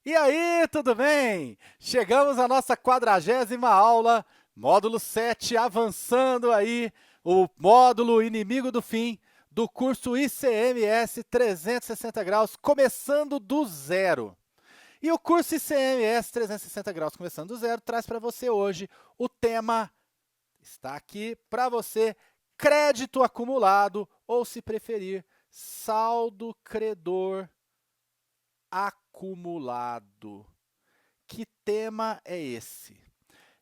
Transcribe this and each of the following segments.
E aí, tudo bem? Chegamos à nossa 40ª aula, módulo 7, avançando aí, o módulo Inimigo do Fim do curso ICMS 360 graus, começando do zero. E o curso ICMS 360 graus, começando do zero, traz para você hoje o tema, está aqui para você, crédito acumulado, ou se preferir, saldo credor acumulado. Que tema é esse?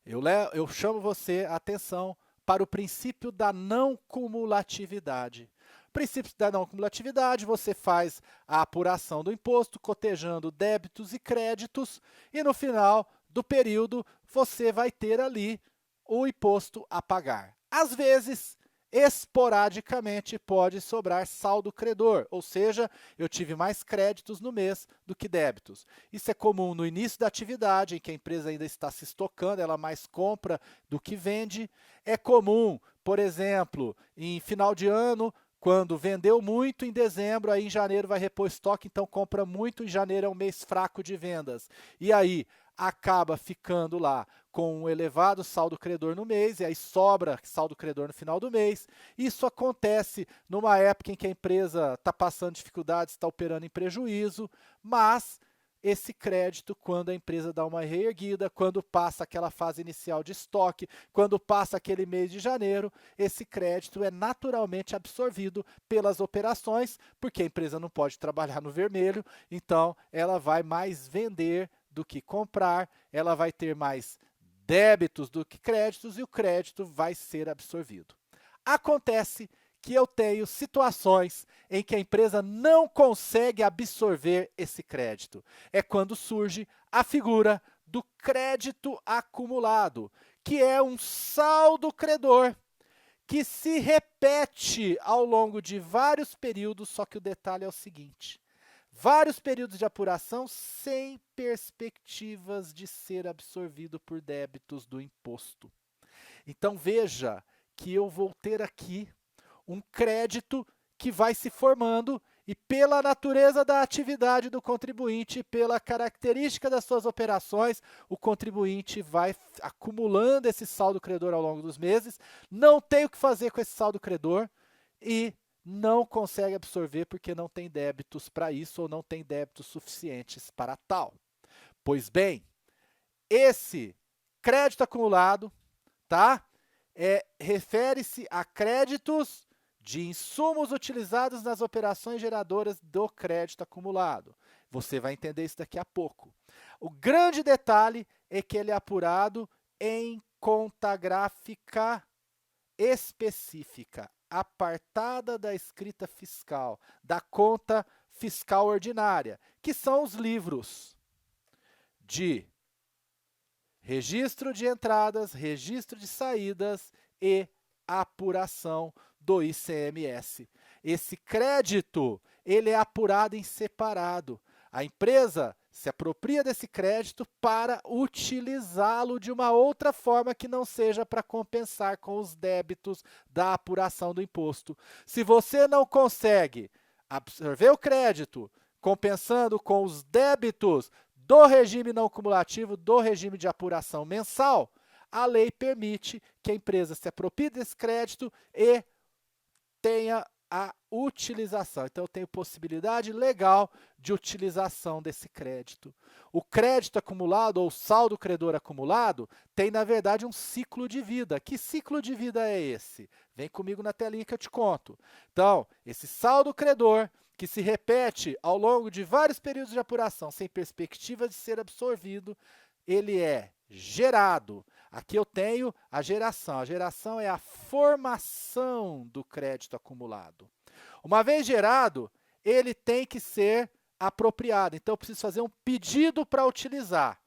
Eu chamo você a atenção para o princípio da não cumulatividade. Princípio da não cumulatividade, você faz a apuração do imposto, cotejando débitos e créditos, e no final do período você vai ter ali o imposto a pagar. Às vezes, esporadicamente, pode sobrar saldo credor, ou seja, eu tive mais créditos no mês do que débitos. Isso é comum no início da atividade, em que a empresa ainda está se estocando, ela mais compra do que vende. É comum, por exemplo, em final de ano, quando vendeu muito em dezembro, aí em janeiro vai repor estoque, então compra muito, em janeiro é um mês fraco de vendas. E aí acaba ficando lá com um elevado saldo credor no mês, e aí sobra saldo credor no final do mês. Isso acontece numa época em que a empresa está passando dificuldades, está operando em prejuízo, mas esse crédito, quando a empresa dá uma reerguida, quando passa aquela fase inicial de estoque, quando passa aquele mês de janeiro, esse crédito é naturalmente absorvido pelas operações, porque a empresa não pode trabalhar no vermelho, então ela vai mais vender do que comprar, ela vai ter mais débitos do que créditos e o crédito vai ser absorvido. Acontece que eu tenho situações em que a empresa não consegue absorver esse crédito. É quando surge a figura do crédito acumulado, que é um saldo credor que se repete ao longo de vários períodos, só que o detalhe é o seguinte: vários períodos de apuração sem perspectivas de ser absorvido por débitos do imposto. Então veja que eu vou ter aqui um crédito que vai se formando e pela natureza da atividade do contribuinte, pela característica das suas operações, o contribuinte vai acumulando esse saldo credor ao longo dos meses, não tem o que fazer com esse saldo credor e não consegue absorver porque não tem débitos para isso ou não tem débitos suficientes para tal. Pois bem, esse crédito acumulado, tá? Refere-se a créditos de insumos utilizados nas operações geradoras do crédito acumulado. Você vai entender isso daqui a pouco. O grande detalhe é que ele é apurado em conta gráfica específica, apartada da escrita fiscal, da conta fiscal ordinária, que são os livros de registro de entradas, registro de saídas e apuração do ICMS. Esse crédito, ele é apurado em separado. A empresa se apropria desse crédito para utilizá-lo de uma outra forma que não seja para compensar com os débitos da apuração do imposto. Se você não consegue absorver o crédito compensando com os débitos do regime não cumulativo, do regime de apuração mensal, a lei permite que a empresa se aproprie desse crédito e tenha a utilização. Então, eu tenho possibilidade legal de utilização desse crédito. O crédito acumulado ou saldo credor acumulado tem, na verdade, um ciclo de vida. Que ciclo de vida é esse? Vem comigo na telinha que eu te conto. Então, esse saldo credor que se repete ao longo de vários períodos de apuração sem perspectiva de ser absorvido, ele é gerado. Aqui eu tenho a geração. A geração é a formação do crédito acumulado. Uma vez gerado, ele tem que ser apropriado. Então, eu preciso fazer um pedido para utilizar.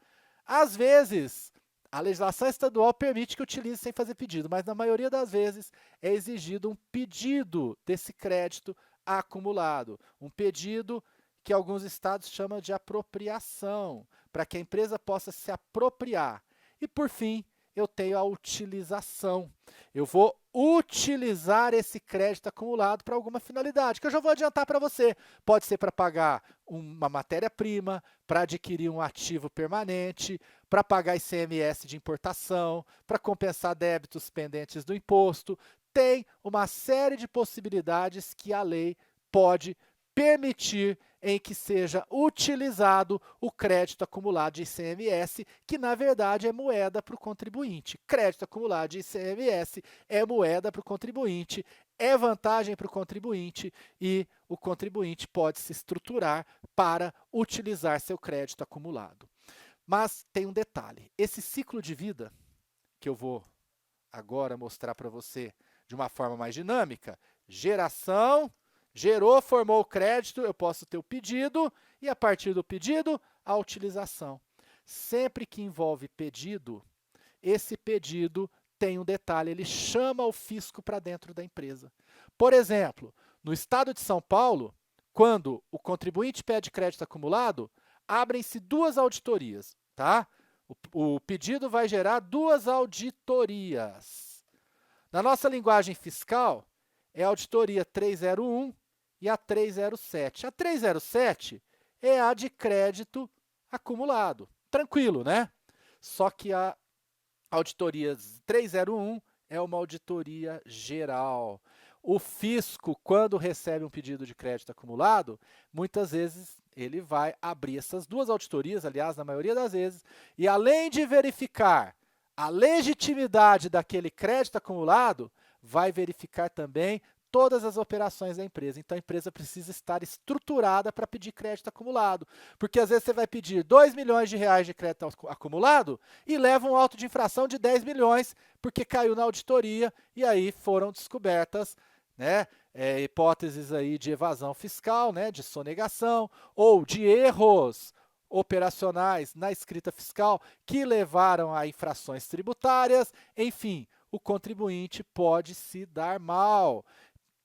Às vezes, a legislação estadual permite que utilize sem fazer pedido, mas na maioria das vezes é exigido um pedido desse crédito acumulado. Um pedido que alguns estados chamam de apropriação, para que a empresa possa se apropriar. E, por fim, eu tenho a utilização. Eu vou utilizar esse crédito acumulado para alguma finalidade, que eu já vou adiantar para você. Pode ser para pagar uma matéria-prima, para adquirir um ativo permanente, para pagar ICMS de importação, para compensar débitos pendentes do imposto. Tem uma série de possibilidades que a lei pode permitir em que seja utilizado o crédito acumulado de ICMS, que na verdade é moeda para o contribuinte. Crédito acumulado de ICMS é moeda para o contribuinte, é vantagem para o contribuinte e o contribuinte pode se estruturar para utilizar seu crédito acumulado. Mas tem um detalhe, esse ciclo de vida, que eu vou agora mostrar para você de uma forma mais dinâmica, geração, gerou, formou o crédito, eu posso ter o pedido e a partir do pedido, a utilização. Sempre que envolve pedido, esse pedido tem um detalhe, ele chama o fisco para dentro da empresa. Por exemplo, no estado de São Paulo, quando o contribuinte pede crédito acumulado, abrem-se 2 auditorias, tá? O pedido vai gerar 2 auditorias. Na nossa linguagem fiscal, é a auditoria 301 e a 307. A 307 é a de crédito acumulado. Tranquilo, né? Só que a auditoria 301 é uma auditoria geral. O fisco, quando recebe um pedido de crédito acumulado, muitas vezes ele vai abrir essas 2 auditorias, aliás, na maioria das vezes, e além de verificar a legitimidade daquele crédito acumulado, vai verificar também todas as operações da empresa. Então, a empresa precisa estar estruturada para pedir crédito acumulado. Porque, às vezes, você vai pedir 2 milhões de reais de crédito acumulado e leva um auto de infração de 10 milhões, porque caiu na auditoria e aí foram descobertas, né, hipóteses aí de evasão fiscal, né, de sonegação ou de erros operacionais na escrita fiscal que levaram a infrações tributárias. Enfim, o contribuinte pode se dar mal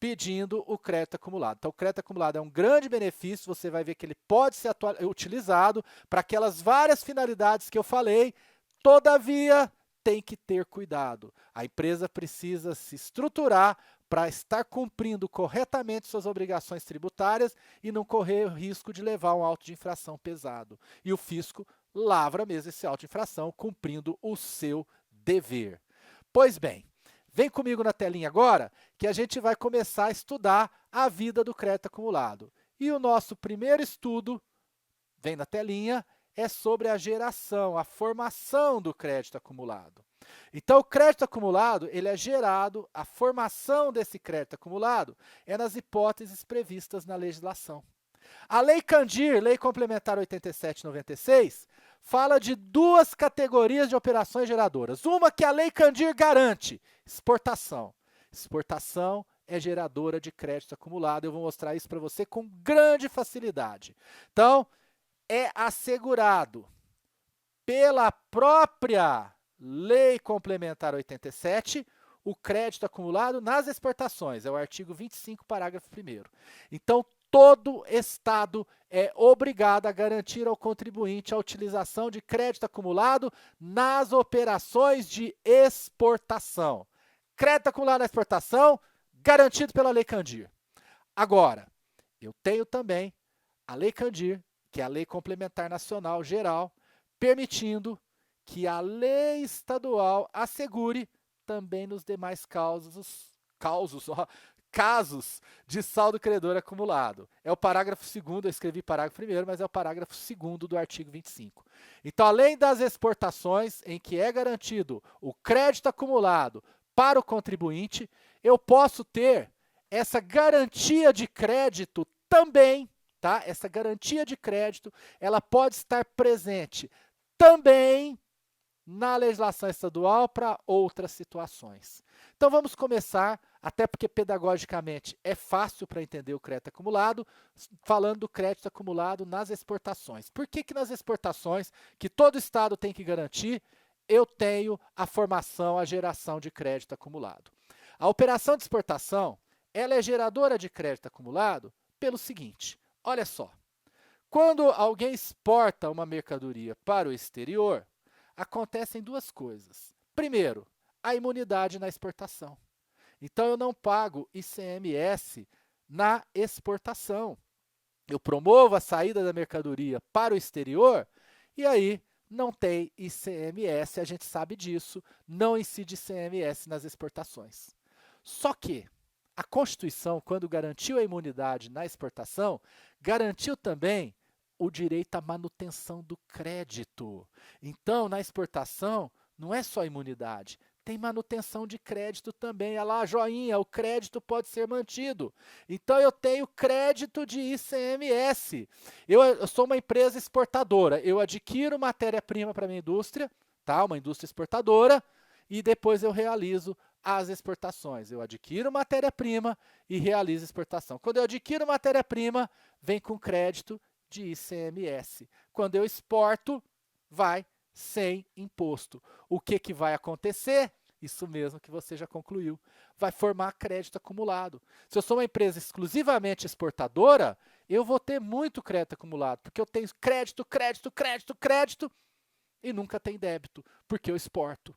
pedindo o crédito acumulado. Então, o crédito acumulado é um grande benefício, você vai ver que ele pode ser utilizado para aquelas várias finalidades que eu falei, todavia, tem que ter cuidado. A empresa precisa se estruturar para estar cumprindo corretamente suas obrigações tributárias e não correr o risco de levar um auto de infração pesado. E o fisco lavra mesmo esse auto de infração, cumprindo o seu dever. Pois bem, vem comigo na telinha agora, que a gente vai começar a estudar a vida do crédito acumulado. E o nosso primeiro estudo, vem na telinha, é sobre a geração, a formação do crédito acumulado. Então, o crédito acumulado, ele é gerado, a formação desse crédito acumulado é nas hipóteses previstas na legislação. A Lei Candir, Lei Complementar 87/96, fala de 2 categorias de operações geradoras. Uma que a Lei Candir garante, exportação. Exportação é geradora de crédito acumulado. Eu vou mostrar isso para você com grande facilidade. Então, é assegurado pela própria Lei Complementar 87 o crédito acumulado nas exportações. É o artigo 25, parágrafo 1º. Então, todo Estado é obrigado a garantir ao contribuinte a utilização de crédito acumulado nas operações de exportação. Crédito acumulado na exportação, garantido pela Lei Candir. Agora, eu tenho também a Lei Candir, que é a Lei Complementar Nacional Geral, permitindo que a lei estadual assegure também nos demais casos de saldo credor acumulado. É o parágrafo 2º, eu escrevi parágrafo 1º, mas é o parágrafo 2º do artigo 25. Então, além das exportações, em que é garantido o crédito acumulado para o contribuinte, eu posso ter essa garantia de crédito também, tá? Essa garantia de crédito, ela pode estar presente também na legislação estadual para outras situações. Então vamos começar, até porque pedagogicamente é fácil para entender o crédito acumulado, falando do crédito acumulado nas exportações. Por que nas exportações, que todo Estado tem que garantir, eu tenho a formação, a geração de crédito acumulado? A operação de exportação, ela é geradora de crédito acumulado pelo seguinte, olha só, quando alguém exporta uma mercadoria para o exterior, acontecem 2 coisas. Primeiro, a imunidade na exportação. Então, eu não pago ICMS na exportação. Eu promovo a saída da mercadoria para o exterior e aí não tem ICMS, a gente sabe disso, não incide ICMS nas exportações. Só que a Constituição, quando garantiu a imunidade na exportação, garantiu também o direito à manutenção do crédito. Então, na exportação, não é só imunidade, tem manutenção de crédito também. Olha lá, joinha, o crédito pode ser mantido. Então, eu tenho crédito de ICMS. Eu sou uma empresa exportadora, eu adquiro matéria-prima para a minha indústria, tá? Uma indústria exportadora, e depois eu realizo as exportações. Eu adquiro matéria-prima e realizo exportação. Quando eu adquiro matéria-prima, vem com crédito de ICMS. Quando eu exporto, vai sem imposto. O que vai acontecer? Isso mesmo que você já concluiu. Vai formar crédito acumulado. Se eu sou uma empresa exclusivamente exportadora, eu vou ter muito crédito acumulado, porque eu tenho crédito, crédito, crédito, crédito e nunca tem débito, porque eu exporto.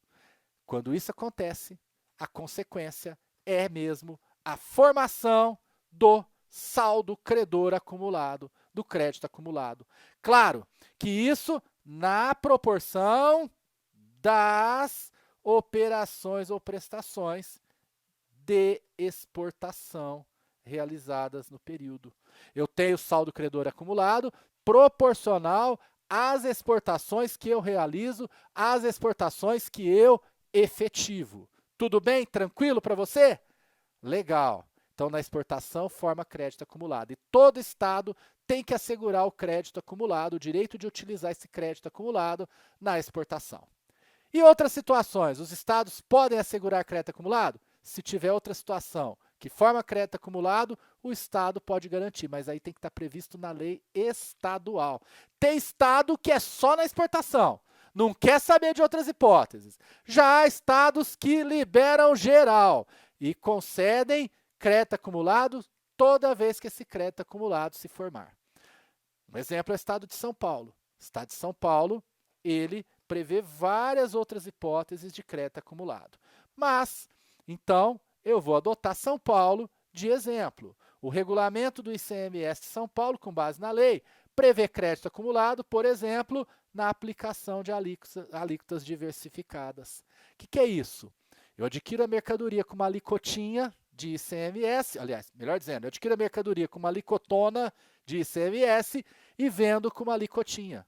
Quando isso acontece, a consequência é mesmo a formação do saldo credor acumulado, do crédito acumulado. Claro que isso na proporção das operações ou prestações de exportação realizadas no período. Eu tenho saldo credor acumulado proporcional às exportações que eu realizo, às exportações que eu efetivo. Tudo bem? Tranquilo para você? Legal. Então, na exportação, forma crédito acumulado. E todo Estado tem que assegurar o crédito acumulado, o direito de utilizar esse crédito acumulado na exportação. E outras situações, os Estados podem assegurar crédito acumulado? Se tiver outra situação que forma crédito acumulado, o Estado pode garantir, mas aí tem que estar previsto na lei estadual. Tem Estado que é só na exportação, não quer saber de outras hipóteses. Já há Estados que liberam geral e concedem crédito acumulado toda vez que esse crédito acumulado se formar. Um exemplo é o Estado de São Paulo. O Estado de São Paulo, ele prevê várias outras hipóteses de crédito acumulado. Mas, então, eu vou adotar São Paulo de exemplo. O regulamento do ICMS de São Paulo, com base na lei, prevê crédito acumulado, por exemplo, na aplicação de alíquotas diversificadas. O que é isso? Eu adquiro a mercadoria com uma alicotinha de ICMS, aliás, melhor dizendo, eu adquiro a mercadoria com uma alicotona de ICMS e vendo com uma alicotinha.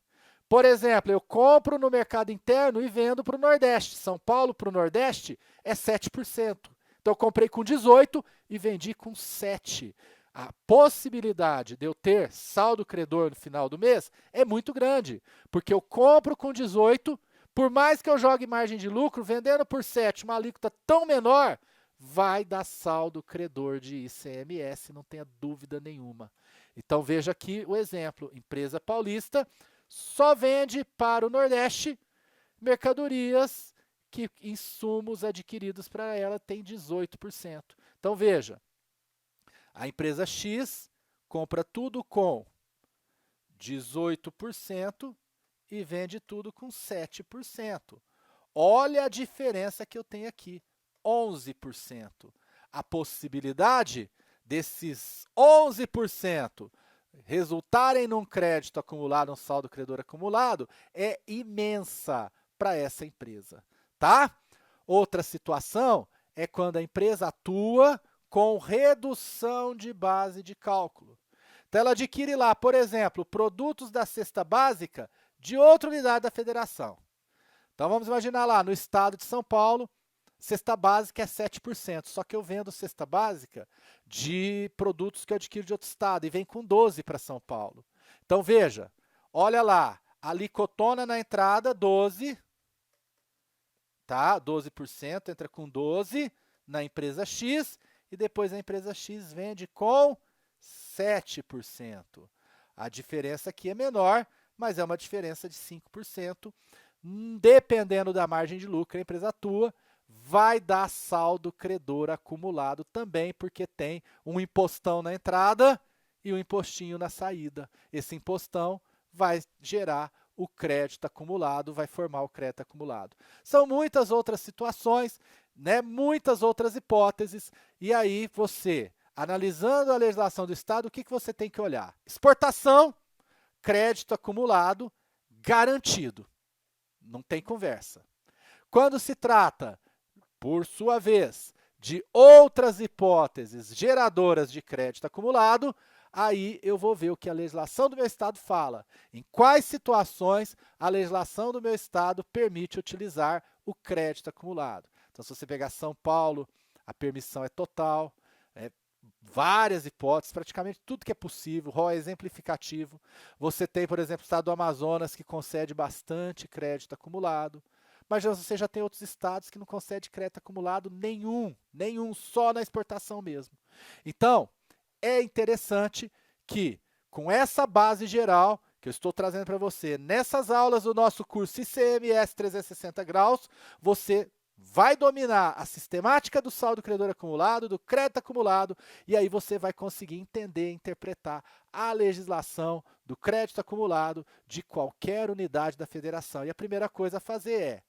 Por exemplo, eu compro no mercado interno e vendo para o Nordeste. São Paulo para o Nordeste é 7%. Então, eu comprei com 18% e vendi com 7%. A possibilidade de eu ter saldo credor no final do mês é muito grande, porque eu compro com 18%, por mais que eu jogue margem de lucro, vendendo por 7%, uma alíquota tão menor, vai dar saldo credor de ICMS, não tenha dúvida nenhuma. Então, veja aqui o exemplo. Empresa paulista só vende para o Nordeste mercadorias que insumos adquiridos para ela tem 18%. Então, veja, a empresa X compra tudo com 18% e vende tudo com 7%. Olha a diferença que eu tenho aqui, 11%. A possibilidade desses 11% resultarem num crédito acumulado, um saldo credor acumulado, é imensa para essa empresa, tá? Outra situação é quando a empresa atua com redução de base de cálculo. Então, ela adquire lá, por exemplo, produtos da cesta básica de outra unidade da federação. Então, vamos imaginar lá, no estado de São Paulo, cesta básica é 7%, só que eu vendo cesta básica de produtos que eu adquiro de outro estado e vem com 12% para São Paulo. Então, veja, olha lá, a alicotona na entrada, 12%, tá? 12%, entra com 12% na empresa X e depois a empresa X vende com 7%. A diferença aqui é menor, mas é uma diferença de 5%. Dependendo da margem de lucro que a empresa atua, vai dar saldo credor acumulado também, porque tem um impostão na entrada e um impostinho na saída. Esse impostão vai gerar o crédito acumulado, vai formar o crédito acumulado. São muitas outras situações, né, muitas outras hipóteses, e aí você, analisando a legislação do Estado, o que você tem que olhar? Exportação, crédito acumulado, garantido. Não tem conversa. Quando se trata, por sua vez, de outras hipóteses geradoras de crédito acumulado, aí eu vou ver o que a legislação do meu estado fala. Em quais situações a legislação do meu estado permite utilizar o crédito acumulado. Então, se você pegar São Paulo, a permissão é total, várias hipóteses, praticamente tudo que é possível, ROA é exemplificativo. Você tem, por exemplo, o estado do Amazonas, que concede bastante crédito acumulado. Mas você já tem outros estados que não concedem crédito acumulado nenhum, só na exportação mesmo. Então, é interessante que, com essa base geral que eu estou trazendo para você, nessas aulas do nosso curso ICMS 360 graus, você vai dominar a sistemática do saldo credor acumulado, do crédito acumulado, e aí você vai conseguir entender e interpretar a legislação do crédito acumulado de qualquer unidade da federação. E a primeira coisa a fazer é: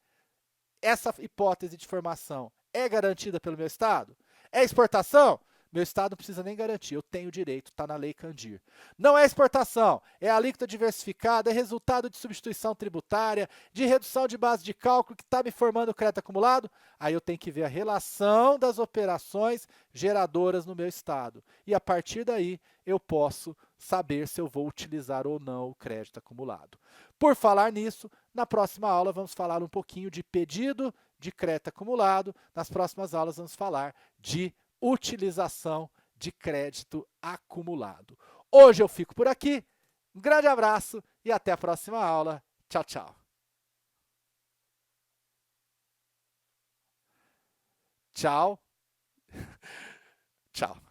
essa hipótese de formação é garantida pelo meu Estado? É exportação? Meu Estado não precisa nem garantir, eu tenho direito, está na Lei Candir. Não é exportação, é alíquota diversificada, é resultado de substituição tributária, de redução de base de cálculo que está me formando o crédito acumulado? Aí eu tenho que ver a relação das operações geradoras no meu Estado. E a partir daí eu posso saber se eu vou utilizar ou não o crédito acumulado. Por falar nisso, na próxima aula vamos falar um pouquinho de pedido de crédito acumulado. Nas próximas aulas vamos falar de utilização de crédito acumulado. Hoje eu fico por aqui. Um grande abraço e até a próxima aula. Tchau, tchau. Tchau. Tchau.